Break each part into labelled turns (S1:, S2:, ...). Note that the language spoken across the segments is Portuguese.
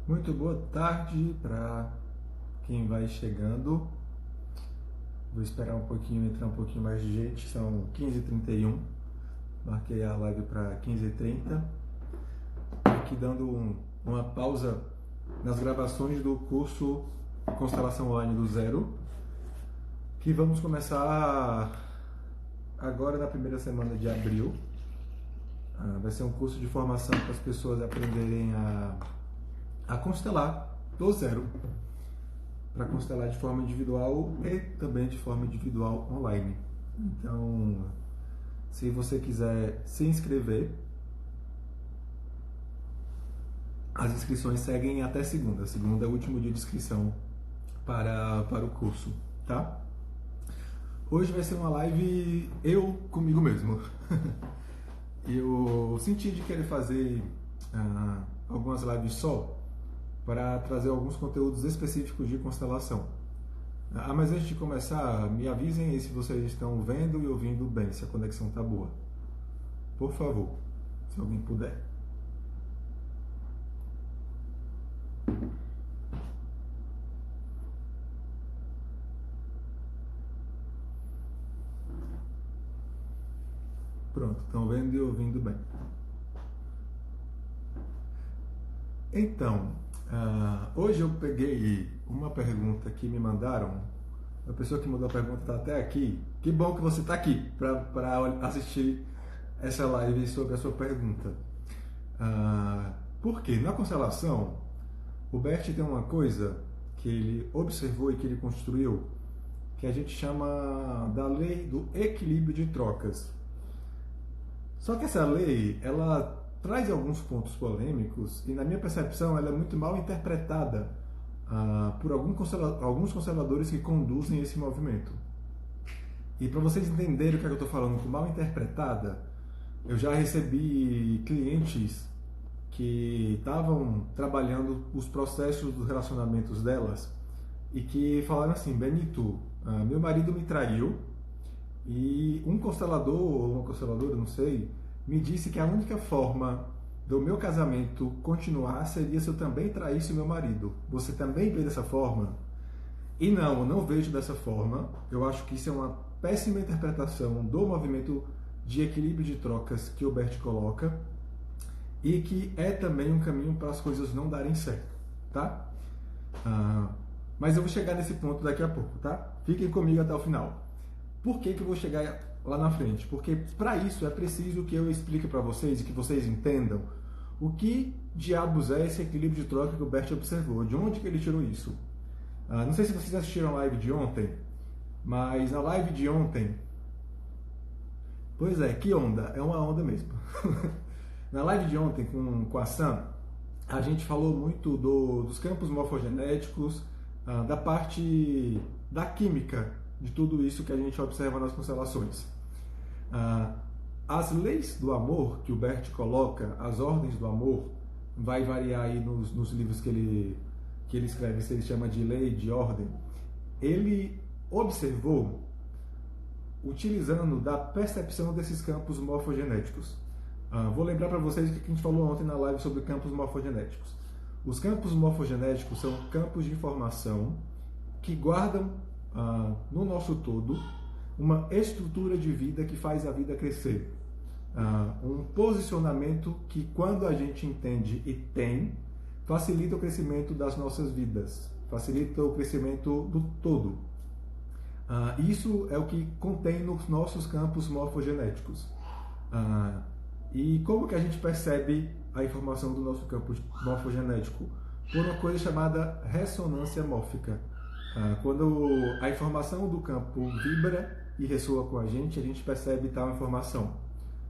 S1: Muito boa tarde para quem vai chegando. Vou esperar um pouquinho, entrar um pouquinho mais de gente. São 15h31. Marquei a live para 15h30. Aqui dando uma pausa nas gravações do curso Constelação Online do Zero, que vamos começar agora na primeira semana de abril. Vai ser um curso de formação para as pessoas aprenderem a constelar do zero, para constelar de forma individual e também de forma individual online. Então, se você quiser se inscrever, as inscrições seguem até segunda. Segunda é o último dia de inscrição para o curso, tá? Hoje vai ser uma live eu comigo mesmo. Eu senti de querer fazer algumas lives só, para trazer alguns conteúdos específicos de constelação. Mas antes de começar, me avisem aí se vocês estão vendo e ouvindo bem, se a conexão está boa. Por favor, se alguém puder. Pronto, estão vendo e ouvindo bem. Então, hoje eu peguei uma pergunta que me mandaram. A pessoa que mandou a pergunta está até aqui. Que bom que você está aqui para assistir essa live sobre a sua pergunta. Porque na constelação, o Bert tem uma coisa que ele observou e que ele construiu, que a gente chama da lei do equilíbrio de trocas. Só que essa lei, ela traz alguns pontos polêmicos e, na minha percepção, ela é muito mal interpretada por alguns conservadores que conduzem esse movimento. E para vocês entenderem o que eu estou falando com mal interpretada, eu já recebi clientes que estavam trabalhando os processos dos relacionamentos delas e que falaram assim: Benito, meu marido me traiu e um constelador ou uma consteladora, não sei, me disse que a única forma do meu casamento continuar seria se eu também traísse o meu marido. Você também vê dessa forma? E não, eu não vejo dessa forma. Eu acho que isso é uma péssima interpretação do movimento de equilíbrio de trocas que o Bert coloca e que é também um caminho para as coisas não darem certo, tá? Mas eu vou chegar nesse ponto daqui a pouco, tá? Fiquem comigo até o final. Por que eu vou chegar lá na frente? Porque para isso é preciso que eu explique para vocês e que vocês entendam o que diabos é esse equilíbrio de troca que o Bert observou, de onde que ele tirou isso. Não sei se vocês assistiram a live de ontem, mas na live de ontem, pois é, que onda, é uma onda mesmo. Na live de ontem com a Sam, a gente falou muito dos campos morfogenéticos, da parte da química de tudo isso que a gente observa nas constelações. As leis do amor que o Bert coloca, as ordens do amor, vai variar aí nos livros que ele escreve, se ele chama de lei, de ordem. Ele observou utilizando da percepção desses campos morfogenéticos. Vou lembrar para vocês o que a gente falou ontem na live sobre campos morfogenéticos. Os campos morfogenéticos são campos de informação que guardam no nosso todo uma estrutura de vida que faz a vida crescer. Um posicionamento que, quando a gente entende e tem, facilita o crescimento das nossas vidas, facilita o crescimento do todo. Isso é o que contém nos nossos campos morfogenéticos. E como que a gente percebe a informação do nosso campo morfogenético? Por uma coisa chamada ressonância mórfica. Quando a informação do campo vibra e ressoa com a gente percebe tal informação.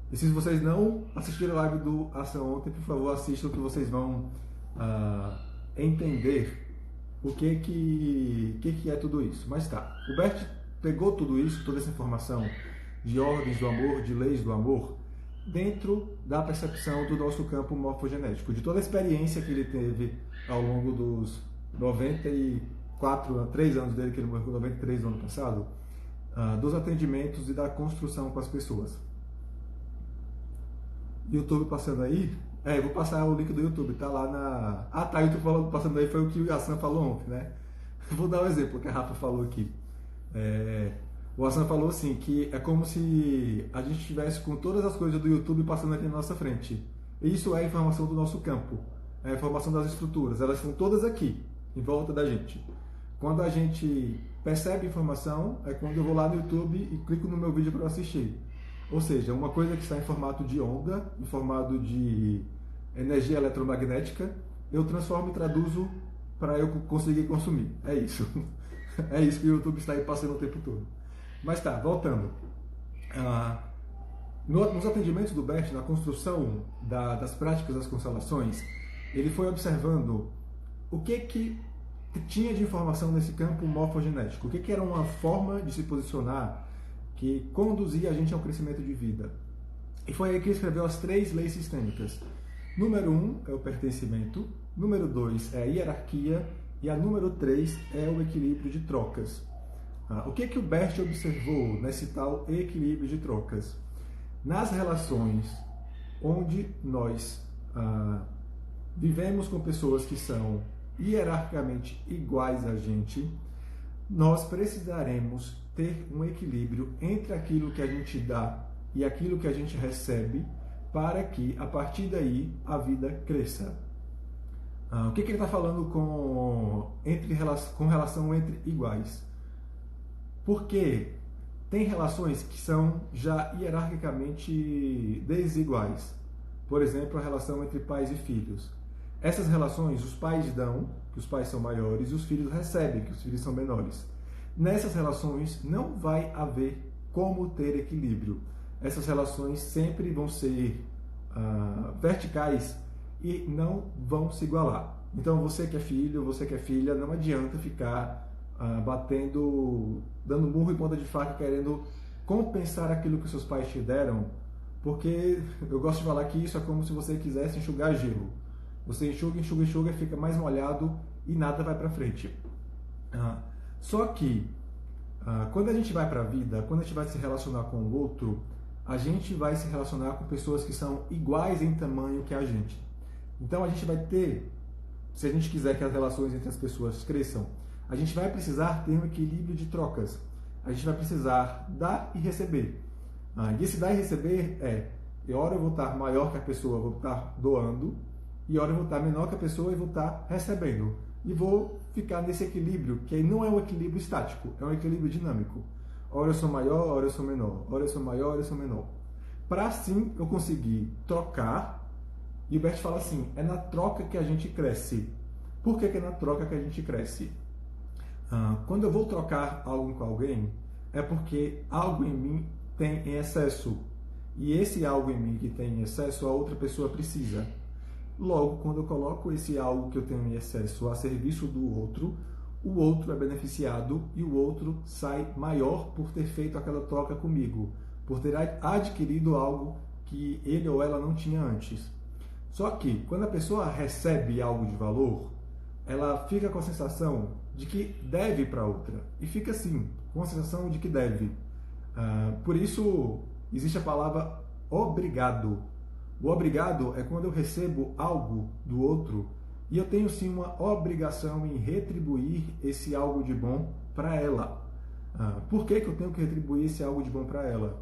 S1: E se vocês não assistiram a live do Ação ontem, por favor, assistam, que vocês vão entender o que é tudo isso. Mas tá, o Bert pegou tudo isso, toda essa informação de ordens do amor, de leis do amor, dentro da percepção do nosso campo morfogenético, de toda a experiência que ele teve ao longo dos 3 anos dele, que ele morreu com 93 no ano passado, dos atendimentos e da construção com as pessoas. YouTube passando aí, Eu vou passar o link do YouTube, tá lá na... Ah, tá, o YouTube passando aí foi o que o Hassan falou ontem, né? Vou dar um exemplo que a Rafa falou aqui. É, o Hassan falou assim, que é como se a gente estivesse com todas as coisas do YouTube passando aqui na nossa frente. Isso é a informação do nosso campo, é a informação das estruturas, elas estão todas aqui, em volta da gente. Quando a gente percebe informação, é quando eu vou lá no YouTube e clico no meu vídeo para assistir. Ou seja, uma coisa que está em formato de onda, em formato de energia eletromagnética, eu transformo e traduzo para eu conseguir consumir. É isso. É isso que o YouTube está aí passando o tempo todo. Mas tá, voltando. Nos atendimentos do Bert, na construção das práticas das constelações, ele foi observando o que tinha de informação nesse campo morfogenético, o que era uma forma de se posicionar que conduzia a gente ao crescimento de vida. E foi aí que ele escreveu as 3 leis sistêmicas. Número 1 é o pertencimento, número 2 é a hierarquia e a número 3 é o equilíbrio de trocas. O que o Bert observou nesse tal equilíbrio de trocas? Nas relações onde nós vivemos com pessoas que são hierarquicamente iguais a gente, nós precisaremos ter um equilíbrio entre aquilo que a gente dá e aquilo que a gente recebe para que, a partir daí, a vida cresça. O que ele está falando com relação entre iguais? Porque tem relações que são já hierarquicamente desiguais. Por exemplo, a relação entre pais e filhos. Essas relações, os pais dão, que os pais são maiores, e os filhos recebem, que os filhos são menores. Nessas relações não vai haver como ter equilíbrio. Essas relações sempre vão ser verticais e não vão se igualar. Então você que é filho, você que é filha, não adianta ficar dando murro em ponta de faca, querendo compensar aquilo que seus pais te deram, porque eu gosto de falar que isso é como se você quisesse enxugar gelo. Você enxuga, enxuga, enxuga, fica mais molhado e nada vai para frente. Só que quando a gente vai para a vida, quando a gente vai se relacionar com o outro, a gente vai se relacionar com pessoas que são iguais em tamanho que a gente. Então a gente vai ter, se a gente quiser que as relações entre as pessoas cresçam, a gente vai precisar ter um equilíbrio de trocas. A gente vai precisar dar e receber. E esse dar e receber hora eu vou estar maior que a pessoa, vou estar doando, e hora eu vou estar menor que a pessoa e vou estar recebendo. E vou ficar nesse equilíbrio, que não é um equilíbrio estático, é um equilíbrio dinâmico. Hora eu sou maior, hora eu sou menor. Hora eu sou maior, hora eu sou menor. Para assim eu conseguir trocar, e o Bert fala assim, é na troca que a gente cresce. Por que é na troca que a gente cresce? Quando eu vou trocar algo com alguém, é porque algo em mim tem em excesso. E esse algo em mim que tem em excesso, a outra pessoa precisa. Logo, quando eu coloco esse algo que eu tenho em excesso a serviço do outro, o outro é beneficiado e o outro sai maior por ter feito aquela troca comigo, por ter adquirido algo que ele ou ela não tinha antes. Só que, quando a pessoa recebe algo de valor, ela fica com a sensação de que deve para outra. E fica assim, com a sensação de que deve. Por isso, existe a palavra obrigado. O obrigado é quando eu recebo algo do outro e eu tenho sim uma obrigação em retribuir esse algo de bom para ela. Por que eu tenho que retribuir esse algo de bom para ela?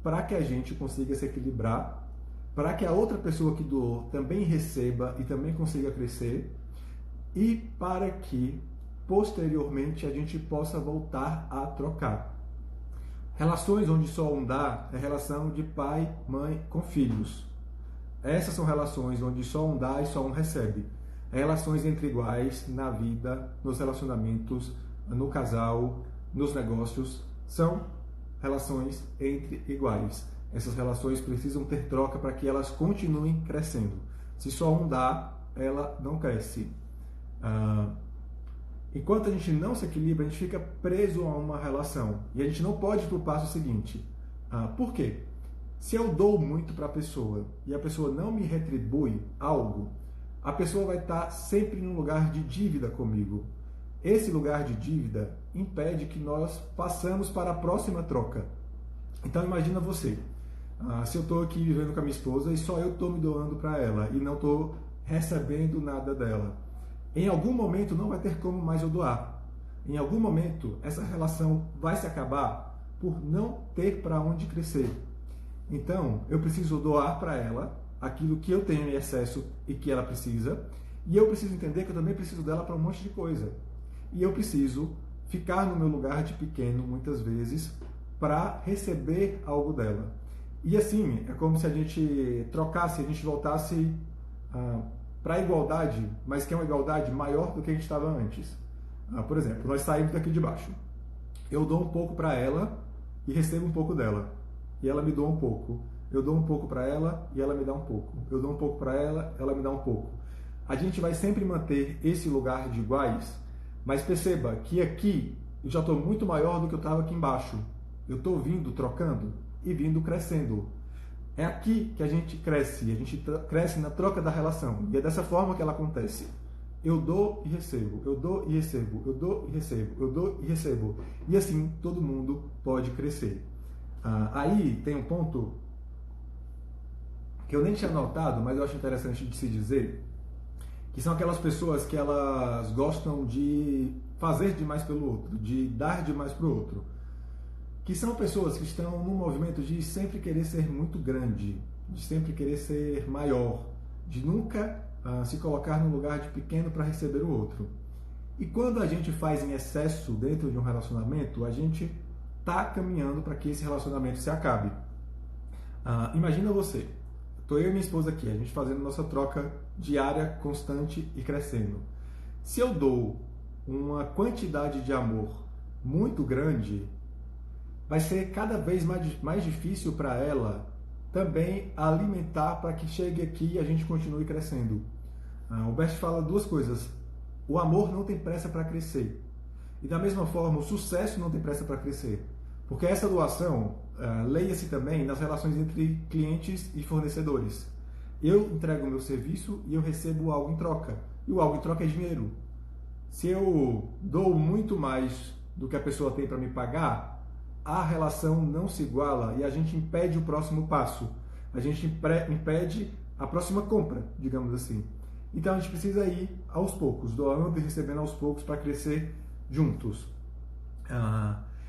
S1: Para que a gente consiga se equilibrar, para que a outra pessoa que doou também receba e também consiga crescer, e para que posteriormente a gente possa voltar a trocar. Relações onde só um dá é relação de pai, mãe com filhos. Essas são relações onde só um dá e só um recebe. Relações entre iguais na vida, nos relacionamentos, no casal, nos negócios, são relações entre iguais. Essas relações precisam ter troca para que elas continuem crescendo. Se só um dá, ela não cresce. Enquanto a gente não se equilibra, a gente fica preso a uma relação. E a gente não pode ir para o passo seguinte. Por quê? Se eu dou muito para a pessoa e a pessoa não me retribui algo, a pessoa vai estar sempre num lugar de dívida comigo. Esse lugar de dívida impede que nós passamos para a próxima troca. Então imagina você, Se eu estou aqui vivendo com a minha esposa e só eu estou me doando para ela e não estou recebendo nada dela, em algum momento não vai ter como mais eu doar. Em algum momento essa relação vai se acabar por não ter para onde crescer. Então eu preciso doar para ela aquilo que eu tenho em excesso e que ela precisa, e eu preciso entender que eu também preciso dela para um monte de coisa. E eu preciso ficar no meu lugar de pequeno muitas vezes para receber algo dela. E assim, é como se a gente trocasse, a gente voltasse para a igualdade, mas que é uma igualdade maior do que a gente estava antes. Por exemplo, nós saímos daqui de baixo. Eu dou um pouco para ela e recebo um pouco dela. E ela me doa um pouco. Eu dou um pouco para ela e ela me dá um pouco. Eu dou um pouco para ela, ela me dá um pouco. A gente vai sempre manter esse lugar de iguais, mas perceba que aqui eu já estou muito maior do que eu estava aqui embaixo. Eu estou vindo trocando e vindo crescendo. É aqui que a gente cresce na troca da relação. E é dessa forma que ela acontece. Eu dou e recebo, eu dou e recebo, eu dou e recebo, eu dou e recebo. E assim todo mundo pode crescer. Aí tem um ponto que eu nem tinha notado, mas eu acho interessante de se dizer, que são aquelas pessoas que elas gostam de fazer demais pelo outro, de dar demais para o outro. Que são pessoas que estão num movimento de sempre querer ser muito grande, de sempre querer ser maior, de nunca se colocar no lugar de pequeno para receber o outro. E quando a gente faz em excesso dentro de um relacionamento, a gente está caminhando para que esse relacionamento se acabe. Imagina você, estou eu e minha esposa aqui, a gente fazendo nossa troca diária, constante e crescendo. Se eu dou uma quantidade de amor muito grande, vai ser cada vez mais difícil para ela também alimentar para que chegue aqui e a gente continue crescendo. O Bert fala duas coisas. O amor não tem pressa para crescer. E da mesma forma, o sucesso não tem pressa para crescer. Porque essa doação, leia-se também nas relações entre clientes e fornecedores. Eu entrego o meu serviço e eu recebo algo em troca. E o algo em troca é dinheiro. Se eu dou muito mais do que a pessoa tem para me pagar, a relação não se iguala e a gente impede o próximo passo. A gente impede a próxima compra, digamos assim. Então a gente precisa ir aos poucos, doando e recebendo aos poucos para crescer juntos.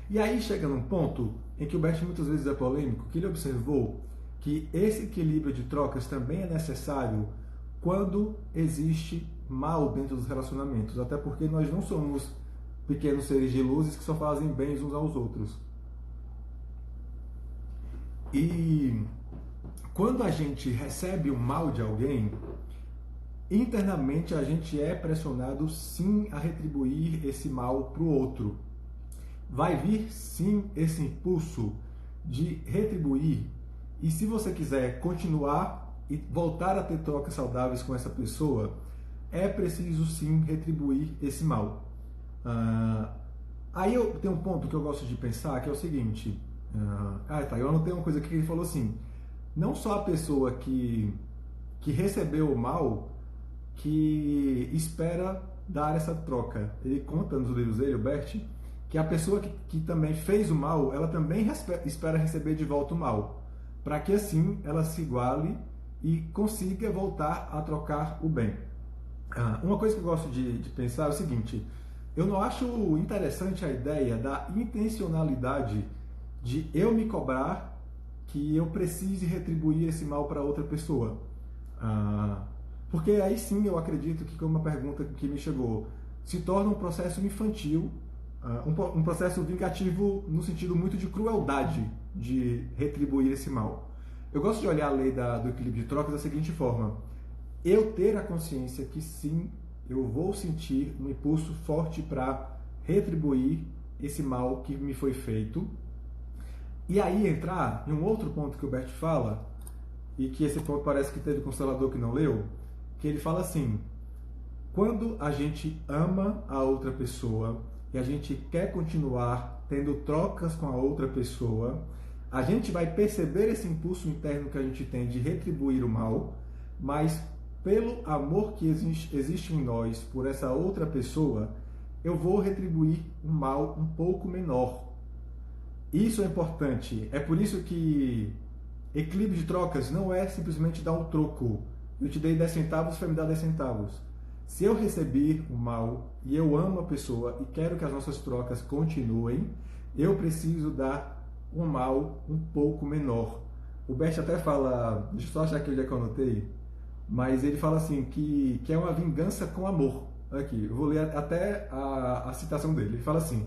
S1: E aí chega num ponto em que o Bert muitas vezes é polêmico, que ele observou que esse equilíbrio de trocas também é necessário quando existe mal dentro dos relacionamentos, até porque nós não somos pequenos seres de luzes que só fazem bens uns aos outros. E quando a gente recebe o mal de alguém, internamente a gente é pressionado sim a retribuir esse mal para o outro. Vai vir sim esse impulso de retribuir, e se você quiser continuar e voltar a ter trocas saudáveis com essa pessoa, é preciso sim retribuir esse mal. Aí eu tenho um ponto que eu gosto de pensar, que é o seguinte, eu anotei uma coisa aqui que ele falou assim, não só a pessoa que recebeu o mal que espera dar essa troca. Ele conta nos livros dele, o Bert, que a pessoa que também fez o mal, ela também espera receber de volta o mal, para que assim ela se iguale e consiga voltar a trocar o bem. Uma coisa que eu gosto de pensar é o seguinte, eu não acho interessante a ideia da intencionalidade de eu me cobrar que eu precise retribuir esse mal para outra pessoa. Porque aí sim eu acredito que, como uma pergunta que me chegou, se torna um processo infantil, um processo vingativo no sentido muito de crueldade de retribuir esse mal. Eu gosto de olhar a lei do equilíbrio de trocas da seguinte forma, eu ter a consciência que sim, eu vou sentir um impulso forte para retribuir esse mal que me foi feito, e aí entrar em um outro ponto que o Bert fala, e que esse ponto parece que teve constelador que não leu, que ele fala assim, quando a gente ama a outra pessoa e a gente quer continuar tendo trocas com a outra pessoa, a gente vai perceber esse impulso interno que a gente tem de retribuir o mal, mas pelo amor que existe em nós por essa outra pessoa, eu vou retribuir um mal um pouco menor. Isso é importante. É por isso que Equilíbrio de trocas não é simplesmente dar um troco. Eu te dei 10 centavos, você vai me dar 10 centavos. Se eu receber o mal e eu amo a pessoa e quero que as nossas trocas continuem, eu preciso dar um mal um pouco menor. O Bert até fala, deixa eu só achar aqui onde é que eu anotei, mas ele fala assim, que é uma vingança com amor. Aqui, eu vou ler até a citação dele. Ele fala assim,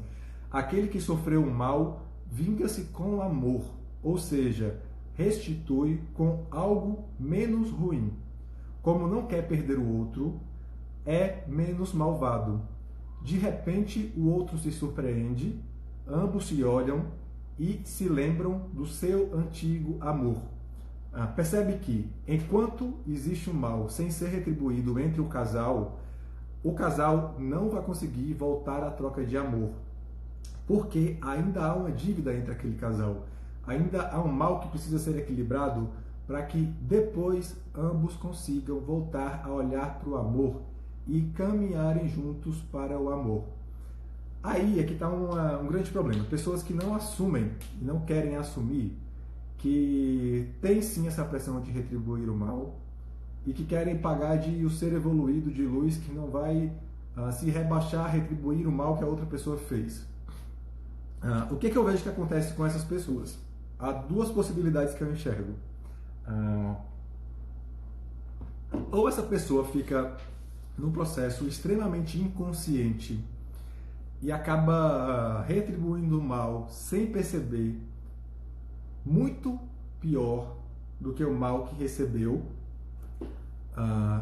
S1: aquele que sofreu o mal, vinga-se com amor, ou seja, restitui com algo menos ruim. Como não quer perder o outro, é menos malvado. De repente, o outro se surpreende, ambos se olham e se lembram do seu antigo amor. Percebe que, enquanto existe um mal sem ser retribuído entre o casal não vai conseguir voltar à troca de amor, porque ainda há uma dívida entre aquele casal, ainda há um mal que precisa ser equilibrado para que depois ambos consigam voltar a olhar para o amor e caminharem juntos para o amor. Aí é que está um grande problema. Pessoas que não assumem e não querem assumir que tem sim essa pressão de retribuir o mal e que querem pagar de o ser evoluído de luz que não vai se rebaixar a retribuir o mal que a outra pessoa fez. O que eu vejo que acontece com essas pessoas? Há duas possibilidades que eu enxergo. Ou essa pessoa fica num processo extremamente inconsciente e acaba retribuindo o mal sem perceber, muito pior do que o mal que recebeu.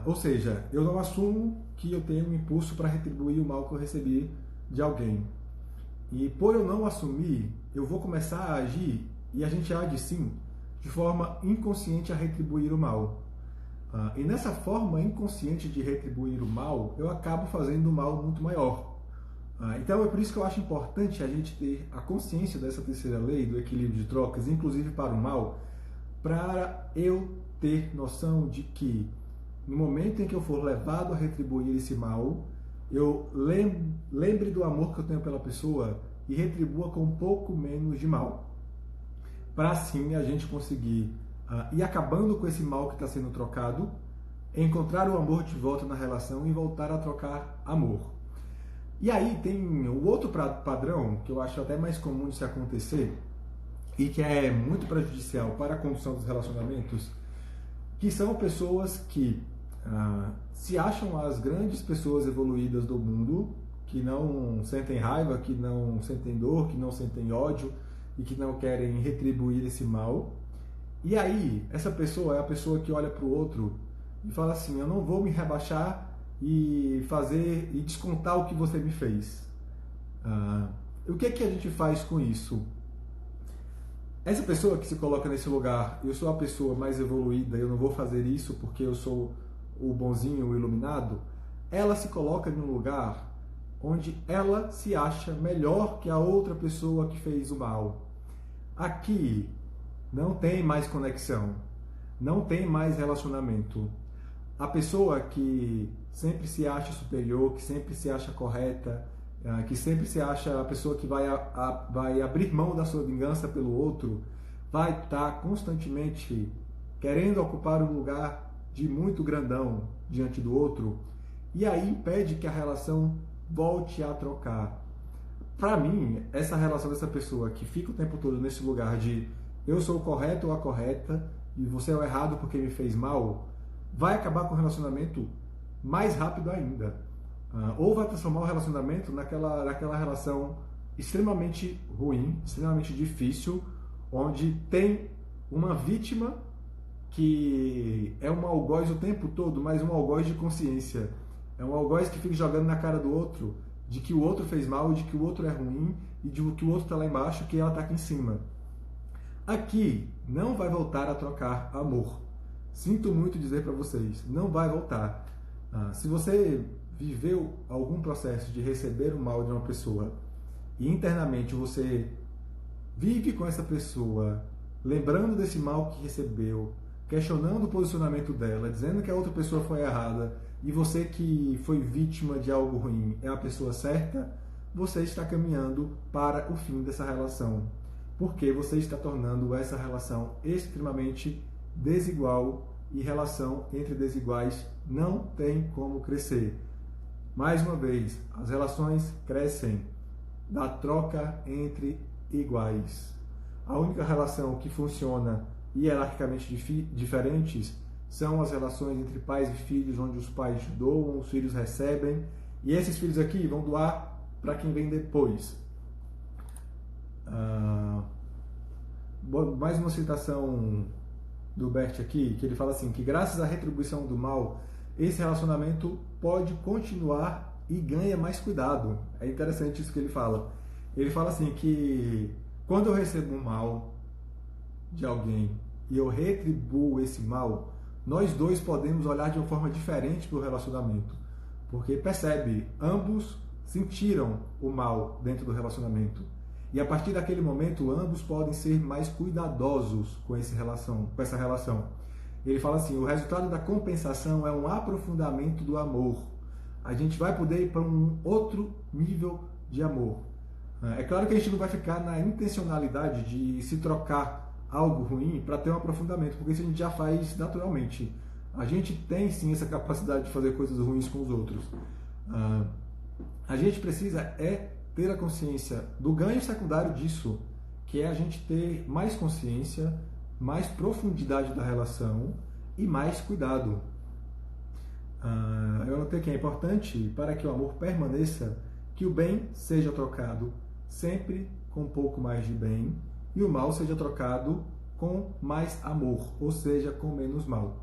S1: Ou seja, eu não assumo que eu tenho um impulso para retribuir o mal que eu recebi de alguém. E por eu não assumir, eu vou começar a agir, e a gente age sim, de forma inconsciente a retribuir o mal. E nessa forma inconsciente de retribuir o mal, eu acabo fazendo um mal muito maior. Então é por isso que eu acho importante a gente ter a consciência dessa terceira lei do equilíbrio de trocas, inclusive para o mal, para eu ter noção de que no momento em que eu for levado a retribuir esse mal, eu lembre do amor que eu tenho pela pessoa e retribua com um pouco menos de mal. Para assim a gente conseguir ir acabando com esse mal que está sendo trocado, encontrar o amor de volta na relação e voltar a trocar amor. E aí tem o outro padrão, que eu acho até mais comum de se acontecer, e que é muito prejudicial para a condução dos relacionamentos, que são pessoas que se acham as grandes pessoas evoluídas do mundo, que não sentem raiva, que não sentem dor, que não sentem ódio e que não querem retribuir esse mal. E aí, essa pessoa é a pessoa que olha para o outro e fala assim, eu não vou me rebaixar e fazer e descontar o que você me fez. O que é que a gente faz com isso? Essa pessoa que se coloca nesse lugar, eu sou a pessoa mais evoluída, eu não vou fazer isso porque eu sou o bonzinho, o iluminado, ela se coloca em um lugar onde ela se acha melhor que a outra pessoa que fez o mal. Aqui não tem mais conexão, não tem mais relacionamento. A pessoa que sempre se acha superior, que sempre se acha correta, que sempre se acha a pessoa que vai abrir mão da sua vingança pelo outro, vai estar constantemente querendo ocupar um lugar de muito grandão diante do outro, e aí impede que a relação volte a trocar. Para mim, essa relação dessa pessoa que fica o tempo todo nesse lugar de eu sou o correto ou a correta e você é o errado porque me fez mal, vai acabar com o relacionamento mais rápido ainda. Ou vai transformar o relacionamento naquela relação extremamente ruim, extremamente difícil, onde tem uma vítima que é um algoz o tempo todo, mas um algoz de consciência. É um algoz que fica jogando na cara do outro, de que o outro fez mal, de que o outro é ruim, e de que o outro está lá embaixo, que ela está aqui em cima. Aqui não vai voltar a trocar amor. Sinto muito dizer para vocês, não vai voltar. Se você viveu algum processo de receber o mal de uma pessoa e internamente você vive com essa pessoa, lembrando desse mal que recebeu, questionando o posicionamento dela, dizendo que a outra pessoa foi errada e você que foi vítima de algo ruim é a pessoa certa, você está caminhando para o fim dessa relação. porque você está tornando essa relação extremamente desigual, e relação entre desiguais não tem como crescer. Mais uma vez, as relações crescem da troca entre iguais. A única relação que funciona hierarquicamente diferentes são as relações entre pais e filhos, onde os pais doam, os filhos recebem, e esses filhos aqui vão doar para quem vem depois. Mais uma citação do Bert aqui, que ele fala assim, que graças à retribuição do mal, esse relacionamento pode continuar e ganha mais cuidado. É interessante isso que ele fala. Ele fala assim que quando eu recebo um mal de alguém e eu retribuo esse mal, nós dois podemos olhar de uma forma diferente para o relacionamento. Porque percebe, ambos sentiram o mal dentro do relacionamento. E a partir daquele momento, ambos podem ser mais cuidadosos com essa relação. Ele fala assim, o resultado da compensação é um aprofundamento do amor. A gente vai poder ir para um outro nível de amor. É claro que a gente não vai ficar na intencionalidade de se trocar algo ruim para ter um aprofundamento, porque isso a gente já faz naturalmente. A gente tem sim essa capacidade de fazer coisas ruins com os outros. A gente precisa ter a consciência do ganho secundário disso, que é a gente ter mais consciência, mais profundidade da relação e mais cuidado. Eu notei que é importante, para que o amor permaneça, que o bem seja trocado sempre com um pouco mais de bem e o mal seja trocado com mais amor, ou seja, com menos mal.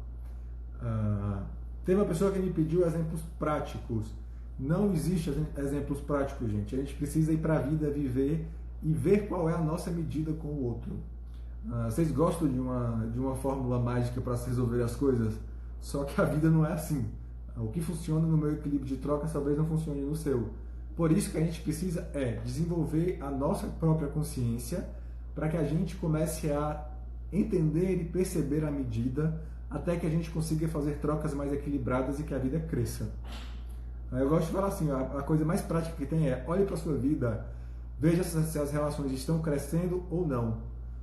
S1: Tem uma pessoa que me pediu exemplos práticos. Não existe exemplos práticos, gente. A gente precisa ir para a vida, viver e ver qual é a nossa medida com o outro. Vocês gostam de uma fórmula mágica para se resolver as coisas? Só que a vida não é assim. O que funciona no meu equilíbrio de trocas talvez não funcione no seu. Por isso que a gente precisa desenvolver a nossa própria consciência para que a gente comece a entender e perceber a medida até que a gente consiga fazer trocas mais equilibradas e que a vida cresça. Eu gosto de falar assim, a coisa mais prática que tem é, olhe para a sua vida, veja se as relações estão crescendo ou não.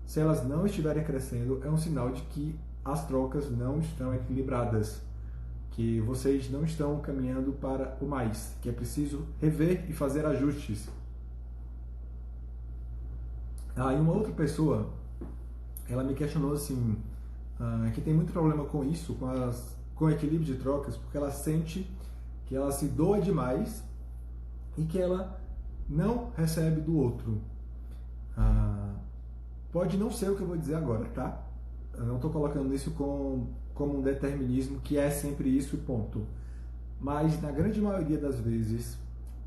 S1: Se elas não estiverem crescendo, é um sinal de que as trocas não estão equilibradas, que vocês não estão caminhando para o mais, que é preciso rever e fazer ajustes. E uma outra pessoa, ela me questionou assim, que tem muito problema com isso, com o equilíbrio de trocas, porque ela sente que ela se doa demais e que ela não recebe do outro. Pode não ser o que eu vou dizer agora, tá? Eu não estou colocando isso como um determinismo que é sempre isso, ponto. Mas na grande maioria das vezes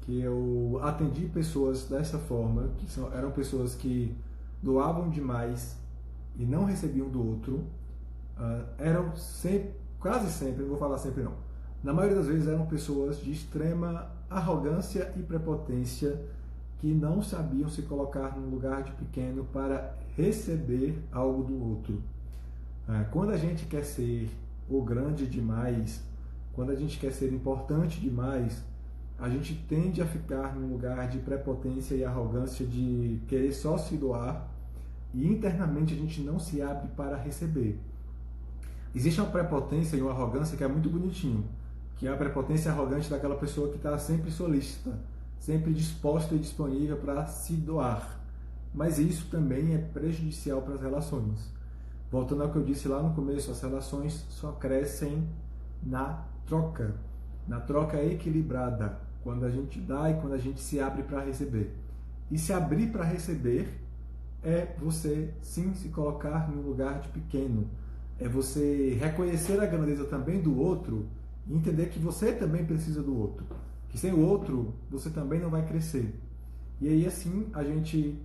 S1: que eu atendi pessoas dessa forma, eram pessoas que doavam demais e não recebiam do outro, eram sempre, quase sempre, não vou falar sempre não, na maioria das vezes eram pessoas de extrema arrogância e prepotência que não sabiam se colocar num lugar de pequeno para receber algo do outro. Quando a gente quer ser o grande demais, quando a gente quer ser importante demais, a gente tende a ficar num lugar de prepotência e arrogância, de querer só se doar, e internamente a gente não se abre para receber. Existe uma prepotência e uma arrogância que é muito bonitinho, que é a prepotência arrogante daquela pessoa que está sempre solícita, sempre disposta e disponível para se doar. Mas isso também é prejudicial para as relações. Voltando ao que eu disse lá no começo, as relações só crescem na troca equilibrada, quando a gente dá e quando a gente se abre para receber. E se abrir para receber é você sim se colocar num lugar de pequeno, é você reconhecer a grandeza também do outro e entender que você também precisa do outro, que sem o outro você também não vai crescer. E aí assim a gente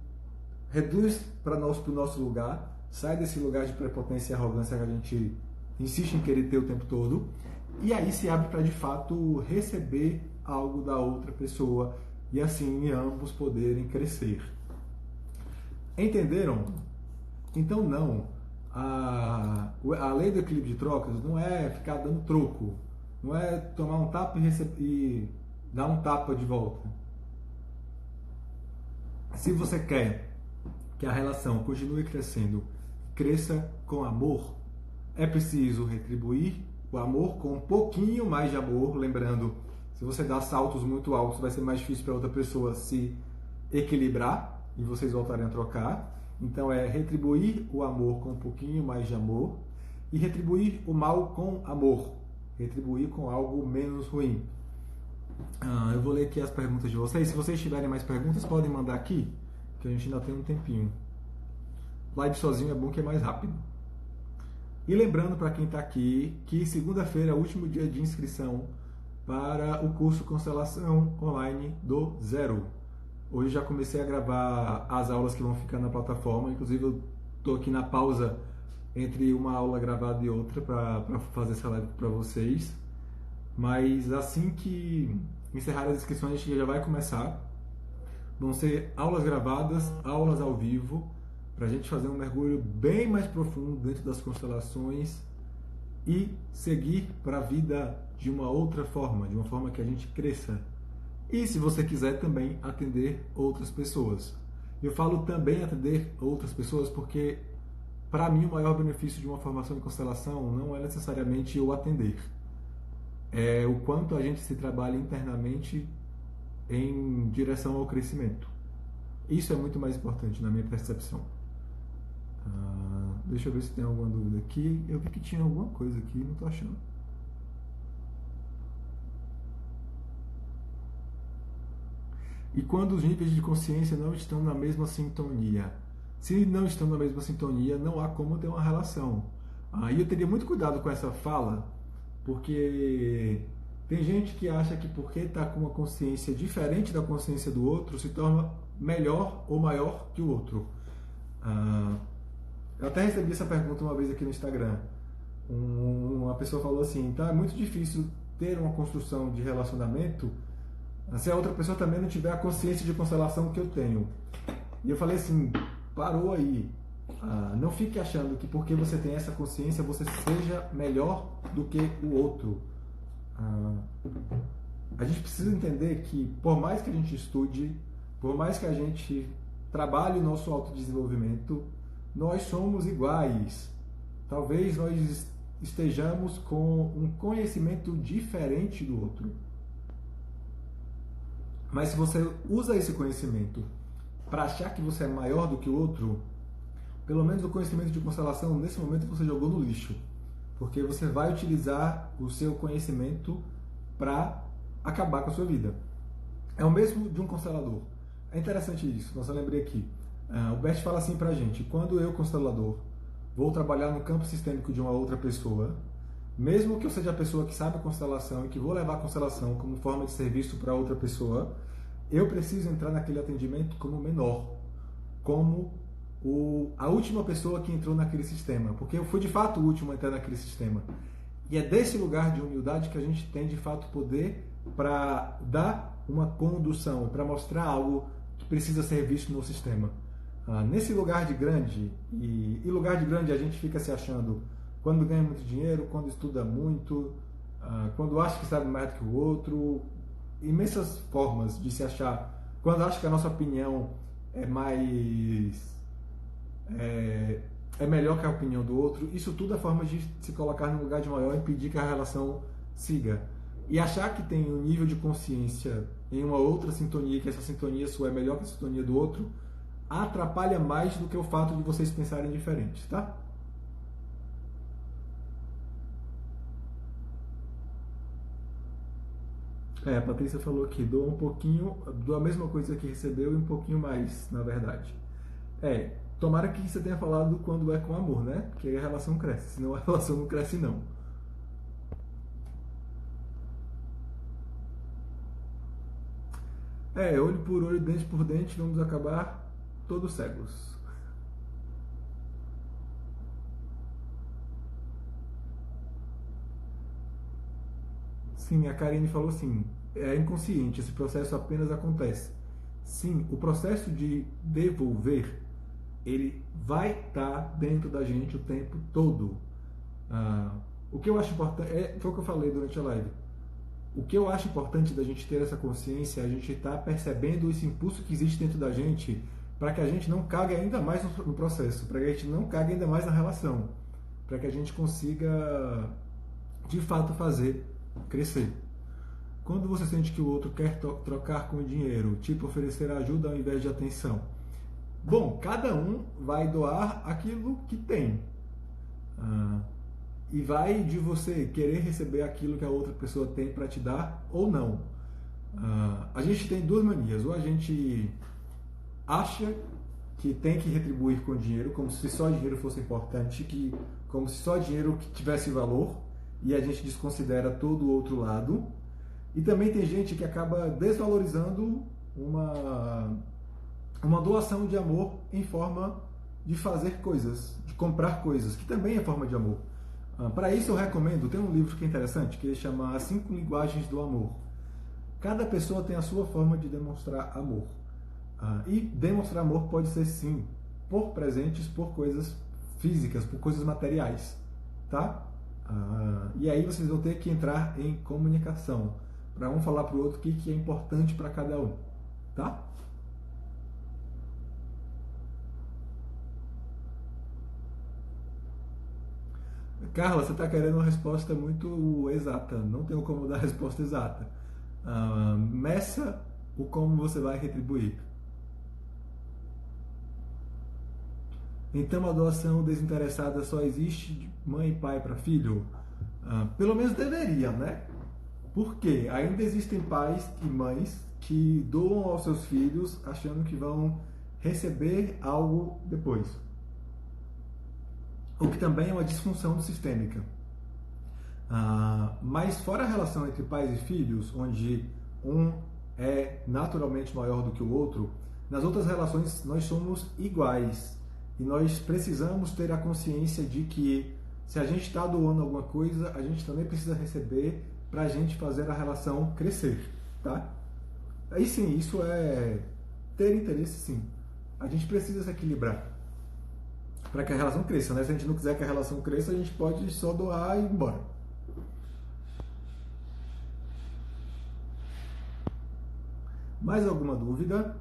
S1: reduz para o nosso lugar, sai desse lugar de prepotência e arrogância que a gente insiste em querer ter o tempo todo, e aí se abre para de fato receber algo da outra pessoa e assim ambos poderem crescer. Entenderam? Então não, a lei do equilíbrio de trocas não é ficar dando troco, não é tomar um tapa e dar um tapa de volta. Se você quer que que a relação continue crescendo, cresça com amor, é preciso retribuir o amor com um pouquinho mais de amor. Lembrando, se você dá saltos muito altos, vai ser mais difícil para outra pessoa se equilibrar e vocês voltarem a trocar. Então é retribuir o amor com um pouquinho mais de amor e retribuir o mal com amor, retribuir com algo menos ruim. Eu vou ler aqui as perguntas de vocês. Se vocês tiverem mais perguntas, podem mandar aqui, que a gente ainda tem um tempinho. Live sozinho é bom que é mais rápido. E lembrando para quem está aqui que segunda-feira é o último dia de inscrição para o curso Constelação Online do Zero. Hoje já comecei a gravar as aulas que vão ficar na plataforma, inclusive eu estou aqui na pausa entre uma aula gravada e outra para fazer essa live para vocês. Mas assim que encerrar as inscrições, a gente já vai começar. Vão ser aulas gravadas, aulas ao vivo, para a gente fazer um mergulho bem mais profundo dentro das constelações e seguir para a vida de uma outra forma, de uma forma que a gente cresça. E se você quiser também atender outras pessoas. Eu falo também atender outras pessoas porque, para mim, o maior benefício de uma formação em constelação não é necessariamente o atender. É o quanto a gente se trabalha internamente em direção ao crescimento. Isso é muito mais importante na minha percepção. Deixa eu ver se tem alguma dúvida aqui. Eu vi que tinha alguma coisa aqui, não estou achando. E quando os níveis de consciência não estão na mesma sintonia? Se não estão na mesma sintonia, não há como ter uma relação. E eu teria muito cuidado com essa fala, porque tem gente que acha que porque está com uma consciência diferente da consciência do outro, se torna melhor ou maior que o outro. Eu até recebi essa pergunta uma vez aqui no Instagram. Uma pessoa falou assim: tá, é muito difícil ter uma construção de relacionamento se a outra pessoa também não tiver a consciência de constelação que eu tenho. E eu falei assim: parou aí. Não fique achando que porque você tem essa consciência você seja melhor do que o outro. A gente precisa entender que por mais que a gente estude, por mais que a gente trabalhe o nosso autodesenvolvimento, nós somos iguais. Talvez nós estejamos com um conhecimento diferente do outro. Mas se você usa esse conhecimento para achar que você é maior do que o outro, pelo menos o conhecimento de constelação, nesse momento você jogou no lixo. Porque você vai utilizar o seu conhecimento para acabar com a sua vida. É o mesmo de um constelador. É interessante isso, nossa, eu lembrei aqui. O Bert fala assim pra gente: quando eu, constelador, vou trabalhar no campo sistêmico de uma outra pessoa, mesmo que eu seja a pessoa que sabe a constelação e que vou levar a constelação como forma de serviço para outra pessoa, eu preciso entrar naquele atendimento como menor, como a última pessoa que entrou naquele sistema, porque eu fui de fato o último a entrar naquele sistema. E é desse lugar de humildade que a gente tem de fato poder para dar uma condução, para mostrar algo que precisa ser visto no sistema. Nesse lugar de grande, e lugar de grande a gente fica se achando quando ganha muito dinheiro, quando estuda muito, quando acha que sabe mais do que o outro, imensas formas de se achar, quando acha que a nossa opinião é melhor que a opinião do outro. Isso tudo é forma de se colocar num lugar de maior e impedir que a relação siga. E achar que tem um nível de consciência em uma outra sintonia, que essa sintonia sua é melhor que a sintonia do outro, atrapalha mais do que o fato de vocês pensarem diferentes, tá? A Patrícia falou que doa um pouquinho, doa a mesma coisa que recebeu e um pouquinho mais, na verdade. Tomara que você tenha falado quando é com amor, né? Porque aí a relação cresce, senão a relação não cresce não. Olho por olho, dente por dente, vamos acabar todos cegos. Sim, a Karine falou assim: é inconsciente, esse processo apenas acontece. Sim, o processo de devolver, ele vai estar dentro da gente o tempo todo. O que eu acho importante, foi o que eu falei durante a live. O que eu acho importante da gente ter essa consciência é a gente estar percebendo esse impulso que existe dentro da gente para que a gente não cague ainda mais no processo, para que a gente não cague ainda mais na relação, para que a gente consiga de fato fazer crescer. Quando você sente que o outro quer trocar com o dinheiro, tipo oferecer ajuda ao invés de atenção, bom, cada um vai doar aquilo que tem. E vai de você querer receber aquilo que a outra pessoa tem para te dar ou não. A gente tem duas manias. Ou a gente acha que tem que retribuir com dinheiro, como se só dinheiro fosse importante, como se só dinheiro tivesse valor, e a gente desconsidera todo o outro lado. E também tem gente que acaba desvalorizando uma doação de amor em forma de fazer coisas, de comprar coisas, que também é forma de amor. Para isso eu recomendo, tem um livro que é interessante, que ele chama As 5 Linguagens do Amor. Cada pessoa tem a sua forma de demonstrar amor. E demonstrar amor pode ser sim, por presentes, por coisas físicas, por coisas materiais. Tá? E aí vocês vão ter que entrar em comunicação, para um falar para o outro o que é importante para cada um. Tá? Carla, você está querendo uma resposta muito exata. Não tenho como dar a resposta exata. Meça o como você vai retribuir. Então a doação desinteressada só existe de mãe e pai para filho? Pelo menos deveria, né? Porque ainda existem pais e mães que doam aos seus filhos achando que vão receber algo depois. O que também é uma disfunção sistêmica. Mas fora a relação entre pais e filhos, onde um é naturalmente maior do que o outro, nas outras relações nós somos iguais. E nós precisamos ter a consciência de que se a gente está doando alguma coisa, a gente também precisa receber para a gente fazer a relação crescer, tá? Aí sim, isso é ter interesse, sim. A gente precisa se equilibrar para que a relação cresça, né? Se a gente não quiser que a relação cresça, a gente pode só doar e ir embora. Mais alguma dúvida?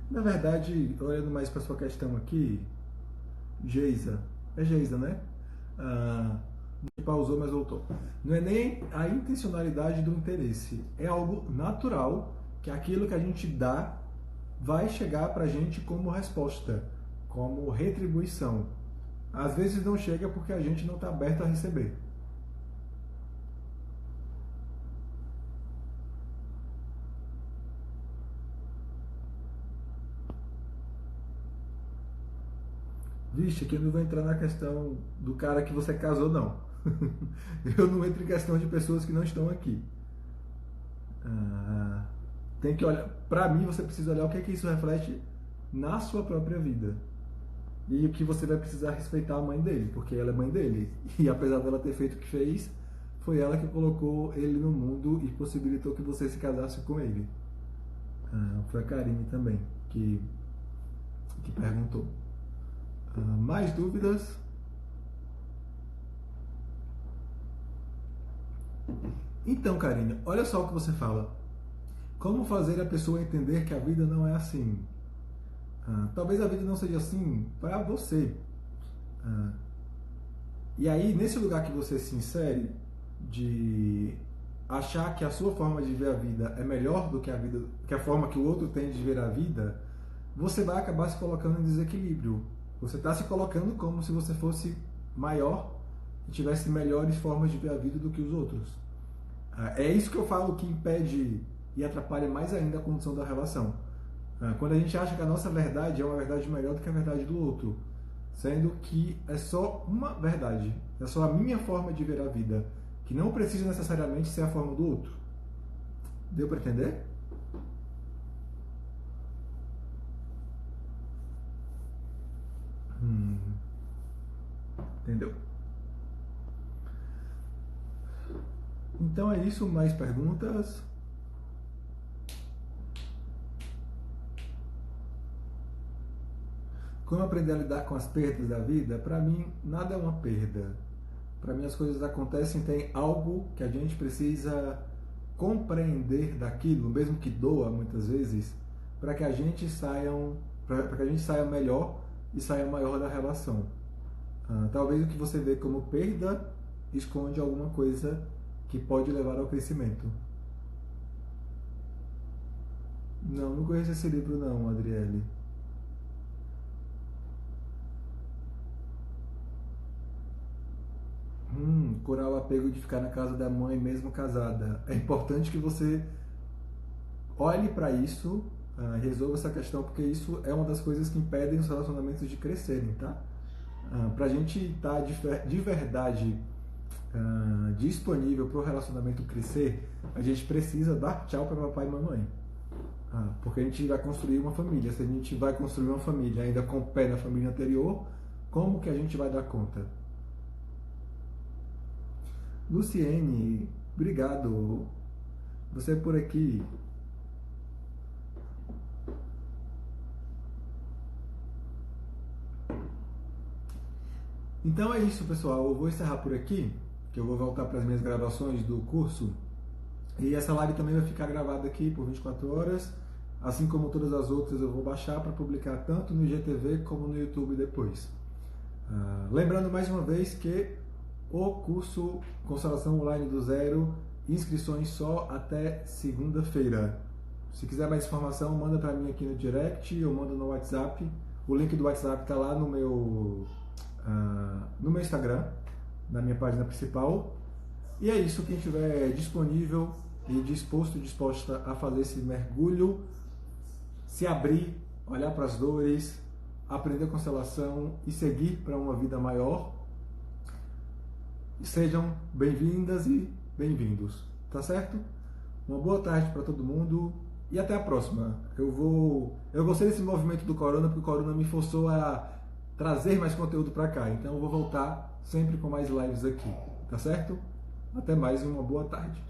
S1: Na verdade, olhando mais para sua questão aqui, Geisa, é Geisa, né? Pausou, mas voltou. Não é nem a intencionalidade do interesse, é algo natural que aquilo que a gente dá vai chegar para a gente como resposta, como retribuição. Às vezes não chega porque a gente não está aberto a receber. Vixe, aqui eu não vou entrar na questão do cara que você casou, não. Eu não entro em questão de pessoas que não estão aqui. Tem que olhar. Para mim, você precisa olhar o que isso reflete na sua própria vida. E o que você vai precisar respeitar a mãe dele, porque ela é mãe dele. E apesar dela ter feito o que fez, foi ela que colocou ele no mundo e possibilitou que você se casasse com ele. Foi a Karine também que perguntou. Mais dúvidas? Então, Karine, olha só o que você fala. Como fazer a pessoa entender que a vida não é assim? Talvez a vida não seja assim para você. E aí, nesse lugar que você se insere, de achar que a sua forma de ver a vida é melhor do que a forma que o outro tem de ver a vida, você vai acabar se colocando em desequilíbrio. Você está se colocando como se você fosse maior e tivesse melhores formas de ver a vida do que os outros. É isso que eu falo que impede e atrapalha mais ainda a condução da relação. Quando a gente acha que a nossa verdade é uma verdade melhor do que a verdade do outro, sendo que é só uma verdade, é só a minha forma de ver a vida, que não precisa necessariamente ser a forma do outro. Deu para entender? Entendeu? Então é isso, mais perguntas? Como aprender a lidar com as perdas da vida? Para mim, nada é uma perda. Para mim, as coisas acontecem, tem algo que a gente precisa compreender daquilo, mesmo que doa muitas vezes, para que a gente saia melhor e saia maior da relação. Talvez o que você vê como perda esconde alguma coisa que pode levar ao crescimento. Não conheço esse livro não, Adriele. Curar o apego de ficar na casa da mãe mesmo casada. É importante que você olhe para isso, resolva essa questão, porque isso é uma das coisas que impedem os relacionamentos de crescerem, tá? Para a gente estar de verdade disponível para o relacionamento crescer, a gente precisa dar tchau para papai e mamãe. Porque a gente vai construir uma família. Se a gente vai construir uma família ainda com o pé na família anterior, como que a gente vai dar conta? Luciene, obrigado. Você é por aqui. Então é isso, pessoal. Eu vou encerrar por aqui, que eu vou voltar para as minhas gravações do curso. E essa live também vai ficar gravada aqui por 24 horas. Assim como todas as outras, eu vou baixar para publicar tanto no IGTV como no YouTube depois. Lembrando mais uma vez que o curso Constelação Online do Zero, inscrições só até segunda-feira. Se quiser mais informação, manda para mim aqui no direct ou manda no WhatsApp. O link do WhatsApp está lá no meu Instagram, na minha página principal. E é isso, quem estiver disponível e disposta a fazer esse mergulho, se abrir, olhar para as dores, aprender constelação e seguir para uma vida maior, sejam bem-vindas e bem-vindos, tá certo? Uma boa tarde para todo mundo e até a próxima. Eu gostei desse movimento do Corona, porque o Corona me forçou a trazer mais conteúdo para cá, então eu vou voltar sempre com mais lives aqui, tá certo? Até mais e uma boa tarde.